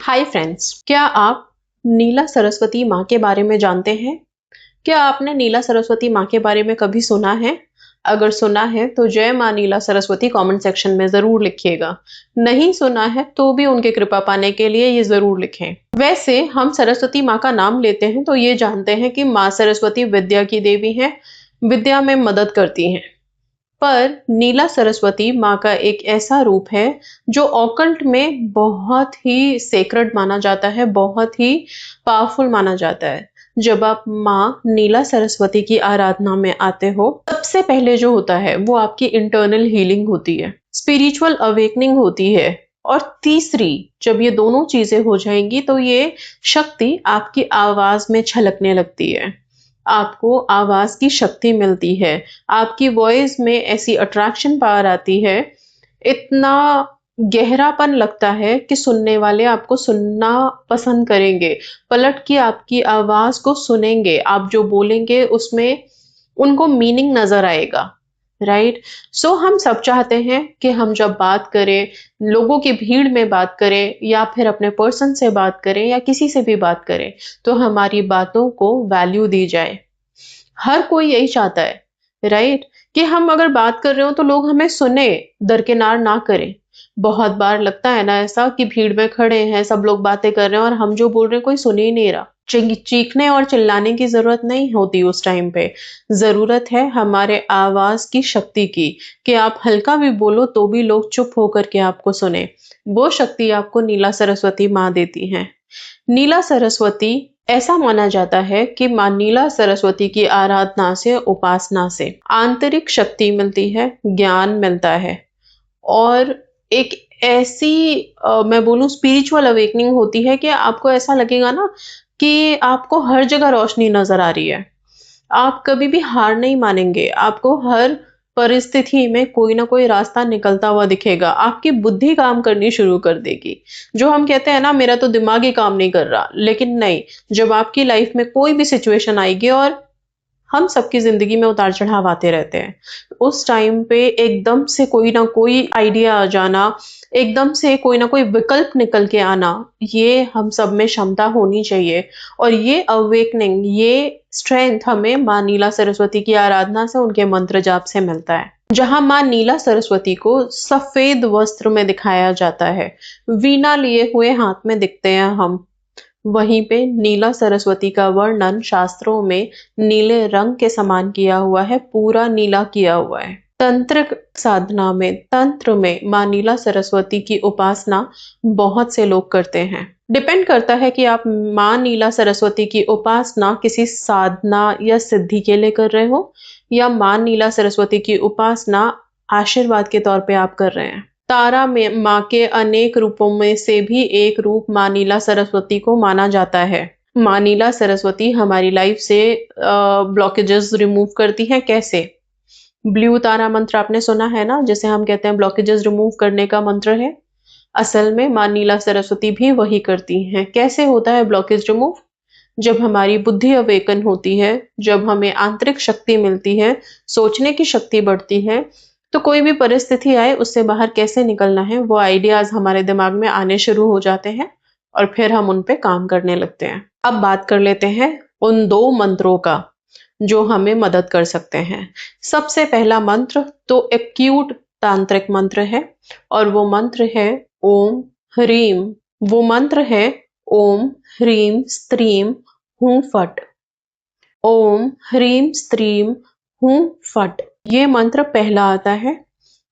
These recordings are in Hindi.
हाय फ्रेंड्स, क्या आप नीला सरस्वती माँ के बारे में जानते हैं? क्या आपने नीला सरस्वती माँ के बारे में कभी सुना है? अगर सुना है तो जय माँ नीला सरस्वती कमेंट सेक्शन में जरूर लिखिएगा। नहीं सुना है तो भी उनके कृपा पाने के लिए ये जरूर लिखें। वैसे हम सरस्वती माँ का नाम लेते हैं तो ये जानते हैं कि माँ सरस्वती विद्या की देवी है, विद्या में मदद करती हैं। पर नीला सरस्वती माँ का एक ऐसा रूप है जो ऑकल्ट में बहुत ही सेक्रेड माना जाता है, बहुत ही पावरफुल माना जाता है। जब आप माँ नीला सरस्वती की आराधना में आते हो, सबसे पहले जो होता है वो आपकी इंटरनल हीलिंग होती है, स्पिरिचुअल अवेकनिंग होती है। और तीसरी, जब ये दोनों चीजें हो जाएंगी तो ये शक्ति आपकी आवाज में छलकने लगती है, आपको आवाज की शक्ति मिलती है, आपकी वॉइस में ऐसी अट्रैक्शन पावर आती है, इतना गहरापन लगता है कि सुनने वाले आपको सुनना पसंद करेंगे, पलट के आपकी आवाज को सुनेंगे, आप जो बोलेंगे उसमें उनको मीनिंग नजर आएगा। राइट। सो हम सब चाहते हैं कि हम जब बात करें, लोगों की भीड़ में बात करें या फिर अपने पर्सन से बात करें या किसी से भी बात करें, तो हमारी बातों को वैल्यू दी जाए। हर कोई यही चाहता है, राइट, कि हम अगर बात कर रहे हो तो लोग हमें सुने, दरकिनार ना करें। बहुत बार लगता है ना ऐसा कि भीड़ में खड़े हैं, सब लोग बातें कर रहे हैं और हम जो बोल रहे हैं कोई सुन ही नहीं रहा। चीखने और चिल्लाने की जरूरत नहीं होती उस टाइम पे। जरूरत है हमारे आवाज की शक्ति की, कि आप हल्का भी बोलो तो भी लोग चुप होकर के आपको सुने। वो शक्ति आपको नीला सरस्वती माँ देती है। नीला सरस्वती, ऐसा माना जाता है कि माँ नीला सरस्वती की आराधना से, उपासना से आंतरिक शक्ति मिलती है, ज्ञान मिलता है और एक ऐसी मैं बोलूं स्पिरिचुअल अवेकनिंग होती है कि आपको ऐसा लगेगा ना कि आपको हर जगह रोशनी नजर आ रही है। आप कभी भी हार नहीं मानेंगे, आपको हर परिस्थिति में कोई ना कोई रास्ता निकलता हुआ दिखेगा, आपकी बुद्धि काम करनी शुरू कर देगी। जो हम कहते हैं ना, मेरा तो दिमाग ही काम नहीं कर रहा, लेकिन नहीं, जब आपकी लाइफ में कोई भी सिचुएशन आएगी, और हम सबकी जिंदगी में उतार चढ़ाव आते रहते हैं, उस टाइम पे एकदम से कोई ना कोई आइडिया आ जाना, एकदम से कोई ना कोई विकल्प निकल के आना, ये हम सब में क्षमता होनी चाहिए। और ये अवेकनिंग, ये स्ट्रेंथ हमें माँ नीला सरस्वती की आराधना से, उनके मंत्र जाप से मिलता है। जहां माँ नीला सरस्वती को सफेद वस्त्र में दिखाया जाता है, वीणा लिए हुए हाथ में दिखते हैं हम, वहीं पे नीला सरस्वती का वर्णन शास्त्रों में नीले रंग के समान किया हुआ है, पूरा नीला किया हुआ है। तंत्रिक साधना में, तंत्र में माँ नीला सरस्वती की उपासना बहुत से लोग करते हैं। डिपेंड करता है कि आप माँ नीला सरस्वती की उपासना किसी साधना या सिद्धि के लिए कर रहे हो, या माँ नीला सरस्वती की उपासना आशीर्वाद के तौर पे आप कर रहे हैं। तारा में माँ के अनेक रूपों में से भी एक रूप माँ नीला सरस्वती को माना जाता है। माँ नीला सरस्वती हमारी लाइफ से ब्लॉकेजेस रिमूव करती हैं। कैसे? ब्लू तारा मंत्र आपने सुना है ना, जिसे हम कहते हैं ब्लॉकेजेस रिमूव करने का मंत्र है। असल में माँ नीला सरस्वती भी वही करती हैं। कैसे होता है ब्लॉकेज रिमूव? जब हमारी बुद्धि अवेकन होती है, जब हमें आंतरिक शक्ति मिलती है, सोचने की शक्ति बढ़ती है, तो कोई भी परिस्थिति आए उससे बाहर कैसे निकलना है, वो आइडियाज हमारे दिमाग में आने शुरू हो जाते हैं और फिर हम उन पे काम करने लगते हैं। अब बात कर लेते हैं उन दो मंत्रों का जो हमें मदद कर सकते हैं। सबसे पहला मंत्र तो एक्यूट तांत्रिक मंत्र है, और वो मंत्र है ओम ह्रीम। वो मंत्र है ओम ह्रीम स्त्रीम हूं फट। ओम ह्रीम स्त्रीम हूं फट, ये मंत्र पहला आता है।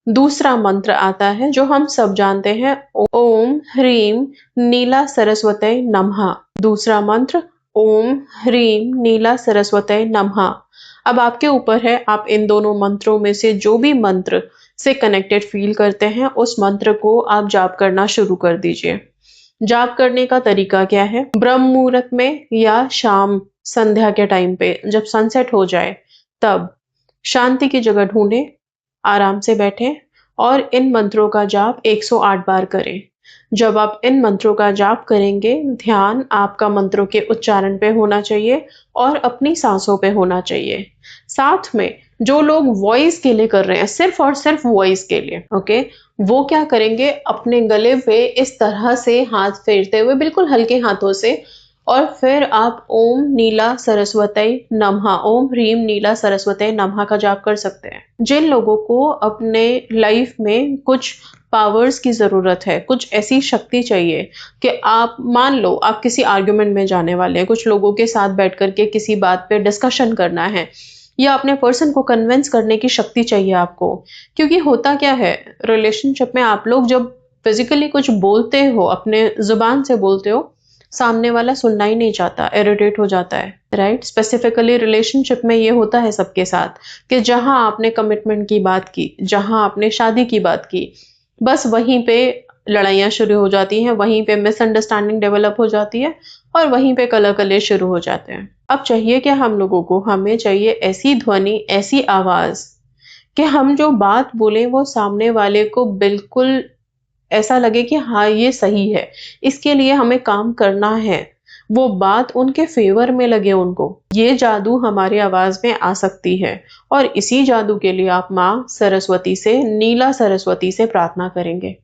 दूसरा मंत्र आता है जो हम सब जानते हैं, ओम ह्रीम नीला सरस्वती नमः। दूसरा मंत्र ओम ह्रीम नीला सरस्वती नमः। अब आपके ऊपर है, आप इन दोनों मंत्रों में से जो भी मंत्र से कनेक्टेड फील करते हैं, उस मंत्र को आप जाप करना शुरू कर दीजिए। जाप करने का तरीका क्या है? ब्रह्म मुहूर्त में या शाम संध्या के टाइम पे जब सनसेट हो जाए, तब शांति की जगह ढूंढें, आराम से बैठें और इन मंत्रों का जाप 108 बार करें। जब आप इन मंत्रों का जाप करेंगे, ध्यान आपका मंत्रों के उच्चारण पे होना चाहिए और अपनी सांसों पे होना चाहिए। साथ में जो लोग वॉइस के लिए कर रहे हैं, सिर्फ और सिर्फ वॉइस के लिए, ओके, वो क्या करेंगे, अपने गले पे इस तरह से हाथ फेरते हुए बिल्कुल हल्के हाथों से, और फिर आप ओम नीला सरस्वती नमः, ओम ह्रीम नीला सरस्वती नमः का जाप कर सकते हैं। जिन लोगों को अपने लाइफ में कुछ पावर्स की जरूरत है, कुछ ऐसी शक्ति चाहिए कि आप मान लो आप किसी आर्ग्यूमेंट में जाने वाले हैं, कुछ लोगों के साथ बैठ करके किसी बात पे डिस्कशन करना है, या अपने पर्सन को कन्विंस करने की शक्ति चाहिए आपको। क्योंकि होता क्या है, रिलेशनशिप में आप लोग जब फिजिकली कुछ बोलते हो, अपने जुबान से बोलते हो, सामने वाला सुनना ही नहीं चाहता, इरिटेट हो जाता है, राइट। स्पेसिफिकली रिलेशनशिप में ये होता है सबके साथ कि जहां आपने कमिटमेंट की बात की, जहां आपने शादी की बात की, बस वहीं पे लड़ाइयाँ शुरू हो जाती हैं, वहीं पे मिसअंडरस्टैंडिंग डेवलप हो जाती है, और वहीं पे कलह शुरू हो जाते हैं। अब चाहिए क्या हम लोगों को, हमें चाहिए ऐसी ध्वनि, ऐसी आवाज कि हम जो बात बोले वो सामने वाले को बिल्कुल ऐसा लगे कि हाँ ये सही है, इसके लिए हमें काम करना है, वो बात उनके फेवर में लगे उनको। ये जादू हमारी आवाज में आ सकती है, और इसी जादू के लिए आप माँ सरस्वती से, नीला सरस्वती से प्रार्थना करेंगे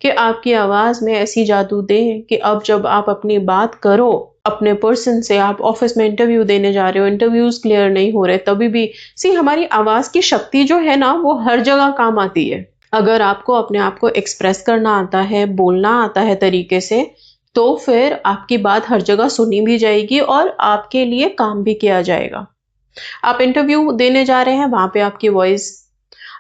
कि आपकी आवाज में ऐसी जादू दे कि अब जब आप अपनी बात करो अपने पर्सन से, आप ऑफिस में इंटरव्यू देने जा रहे हो, इंटरव्यूज क्लियर नहीं हो रहे, तभी भी हमारी आवाज की शक्ति जो है ना, वो हर जगह काम आती है। अगर आपको अपने आप को एक्सप्रेस करना आता है, बोलना आता है तरीके से, तो फिर आपकी बात हर जगह सुनी भी जाएगी और आपके लिए काम भी किया जाएगा। आप इंटरव्यू देने जा रहे हैं, वहां पे आपकी वॉइस,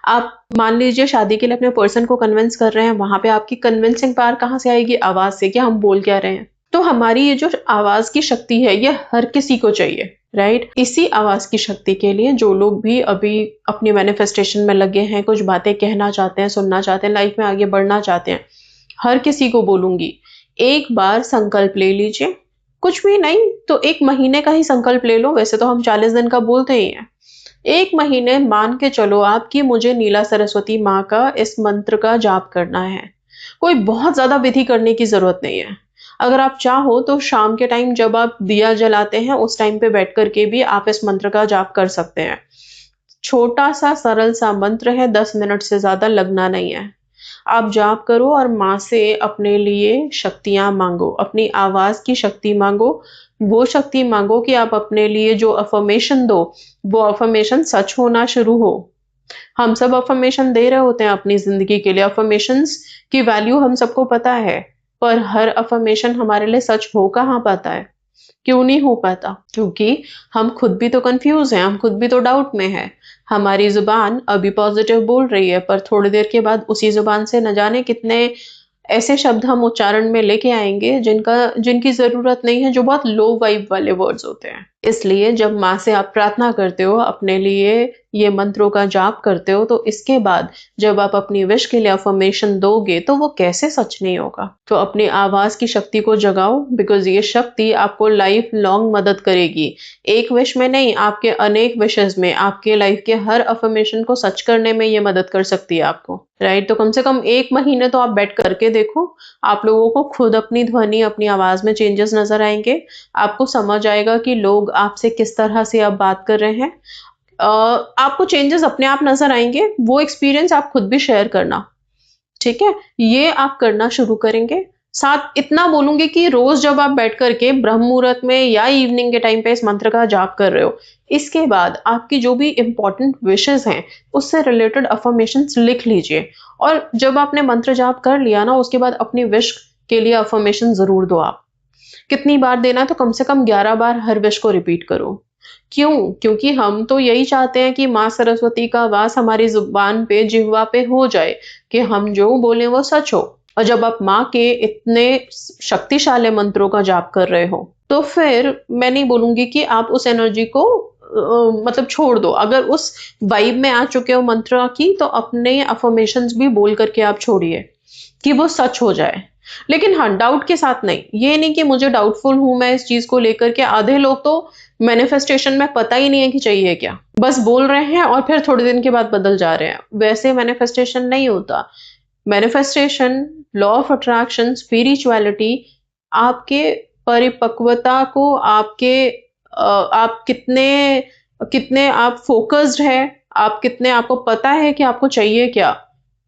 आप मान लीजिए शादी के लिए अपने पर्सन को कन्विंस कर रहे हैं, वहां पे आपकी कन्विंसिंग पावर कहाँ से आएगी, आवाज से, कि हम बोल क्या रहे हैं। तो हमारी ये जो आवाज की शक्ति है, ये हर किसी को चाहिए, राइट। इसी आवाज की शक्ति के लिए जो लोग भी अभी अपनी मैनिफेस्टेशन में लगे हैं, कुछ बातें कहना चाहते हैं, सुनना चाहते हैं, लाइफ में आगे बढ़ना चाहते हैं, हर किसी को बोलूंगी, एक बार संकल्प ले लीजिए। कुछ भी नहीं तो 1 महीने का ही संकल्प ले लो, वैसे तो हम 40 दिन का बोलते ही हैं। 1 महीने मान के चलो आप कि मुझे नीला सरस्वती माँ का इस मंत्र का जाप करना है। कोई बहुत ज्यादा विधि करने की जरूरत नहीं है। अगर आप चाहो तो शाम के टाइम जब आप दिया जलाते हैं, उस टाइम पे बैठ करके भी आप इस मंत्र का जाप कर सकते हैं। छोटा सा सरल सा मंत्र है, 10 मिनट से ज्यादा लगना नहीं है। आप जाप करो और माँ से अपने लिए शक्तियां मांगो, अपनी आवाज की शक्ति मांगो। वो शक्ति मांगो कि आप अपने लिए जो अफर्मेशन दो, वो अफर्मेशन सच होना शुरू हो। हम सब अफर्मेशन दे रहे होते हैं अपनी जिंदगी के लिए, अफर्मेशंस की वैल्यू हम सबको पता है, पर हर अफर्मेशन हमारे लिए सच हो कहाँ पाता है, क्यों नहीं हो पाता? क्योंकि हम खुद भी तो कंफ्यूज हैं, हम खुद भी तो डाउट में हैं। हमारी जुबान अभी पॉजिटिव बोल रही है, पर थोड़ी देर के बाद उसी जुबान से न जाने कितने ऐसे शब्द हम उच्चारण में लेके आएंगे जिनकी जरूरत नहीं है, जो बहुत लो वाइब वाले वर्ड्स होते हैं। इसलिए जब माँ से आप प्रार्थना करते हो, अपने लिए ये मंत्रों का जाप करते हो, तो इसके बाद जब आप अपनी विश के लिए अफर्मेशन दोगे, तो वो कैसे सच नहीं होगा। तो अपनी आवाज की शक्ति को जगाओ, बिकॉज ये शक्ति आपको लाइफ लॉन्ग मदद करेगी। एक विश में नहीं, आपके अनेक विशेष में, आपके लाइफ के हर अफर्मेशन को सच करने में ये मदद कर सकती है आपको, राइट। तो कम से कम 1 महीने तो आप बैठ करके देखो, आप लोगों को खुद अपनी ध्वनि, अपनी आवाज में चेंजेस नजर आएंगे। आपको समझ आएगा कि लोग आपसे किस तरह से अब बात कर रहे हैं। आपको चेंजेस अपने आप नजर आएंगे, वो एक्सपीरियंस आप खुद भी शेयर करना, ठीक है। ये आप करना शुरू करेंगे। साथ इतना बोलूंगी कि रोज जब आप बैठ करके ब्रह्म मुहूर्त में या इवनिंग के टाइम पे इस मंत्र का जाप कर रहे हो, इसके बाद आपकी जो भी इंपॉर्टेंट विशेस हैं, उससे रिलेटेड अफर्मेशंस लिख लीजिए। और जब आपने मंत्र जाप कर लिया ना, उसके बाद अपनी विश के लिए अफर्मेशन जरूर दो। आप कितनी बार देना है, तो कम से कम 11 बार हर विश को रिपीट करो। क्यों? क्योंकि हम तो यही चाहते हैं कि माँ सरस्वती का वास हमारी जुबान पे, जिह्वा पे हो जाए, कि हम जो बोले वो सच हो। और जब आप माँ के इतने शक्तिशाली मंत्रों का जाप कर रहे हो, तो फिर मैं नहीं बोलूंगी कि आप उस एनर्जी को मतलब छोड़ दो। अगर उस वाइब में आ चुके हो मंत्र की, तो अपने अफर्मेशंस भी बोल करके आप छोड़िए कि वो सच हो जाए। लेकिन हाँ, डाउट के साथ नहीं। ये नहीं कि मुझे डाउटफुल हूं मैं इस चीज को लेकर के। आधे लोग तो मैनिफेस्टेशन में पता ही नहीं है कि चाहिए क्या, बस बोल रहे हैं और फिर थोड़े दिन के बाद बदल जा रहे हैं। वैसे मैनिफेस्टेशन नहीं होता। Manifestation, law of attraction, spirituality आपके परिपक्वता को, आप कितने कितने आप फोकस्ड है, आप कितने, आपको पता है कि आपको चाहिए क्या,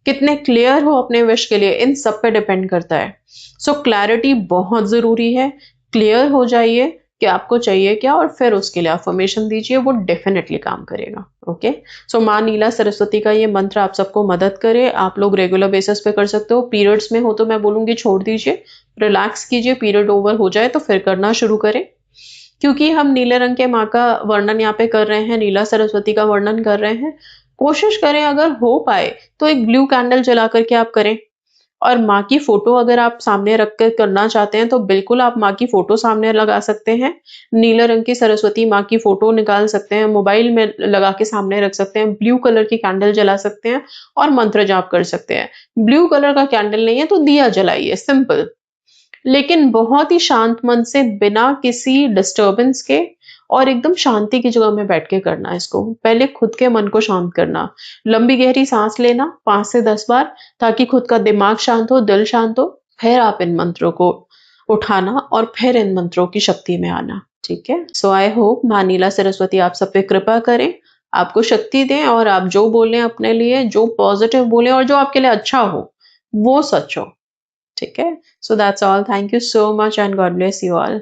कितने क्लियर हो अपने विश के लिए, इन सब पे डिपेंड करता है। सो क्लैरिटी बहुत जरूरी है। क्लियर हो जाइए कि आपको चाहिए क्या, और फिर उसके लिए अफर्मेशन दीजिए, वो डेफिनेटली काम करेगा। ओके, सो माँ नीला सरस्वती का ये मंत्र आप सबको मदद करे। आप लोग रेगुलर बेसिस पे कर सकते हो। पीरियड्स में हो तो मैं बोलूंगी छोड़ दीजिए, रिलैक्स कीजिए, पीरियड ओवर हो जाए तो फिर करना शुरू करें। क्योंकि हम नीले रंग के माँ का वर्णन यहाँ पे कर रहे हैं, नीला सरस्वती का वर्णन कर रहे हैं, कोशिश करें अगर हो पाए तो एक ब्लू कैंडल जला करके आप करें। और माँ की फोटो अगर आप सामने रख कर करना चाहते हैं तो बिल्कुल आप माँ की फोटो सामने लगा सकते हैं। नीले रंग की सरस्वती माँ की फोटो निकाल सकते हैं, मोबाइल में लगा के सामने रख सकते हैं, ब्लू कलर की कैंडल जला सकते हैं और मंत्र जाप कर सकते हैं। ब्लू कलर का कैंडल नहीं है तो दिया जलाइए, सिंपल। लेकिन बहुत ही शांत मन से, बिना किसी डिस्टरबेंस के, और एकदम शांति की जगह में बैठ के करना है इसको। पहले खुद के मन को शांत करना, लंबी गहरी सांस लेना 5 से 10 बार, ताकि खुद का दिमाग शांत हो, दिल शांत हो। फिर आप इन मंत्रों को उठाना और फिर इन मंत्रों की शक्ति में आना। ठीक है, सो आई होप माँ नीला सरस्वती आप सब पे कृपा करें, आपको शक्ति दें, और आप जो बोलें अपने लिए, जो पॉजिटिव बोलें और जो आपके लिए अच्छा हो, वो सच हो। ठीक है, so that's all. Thank you so much and God bless you all.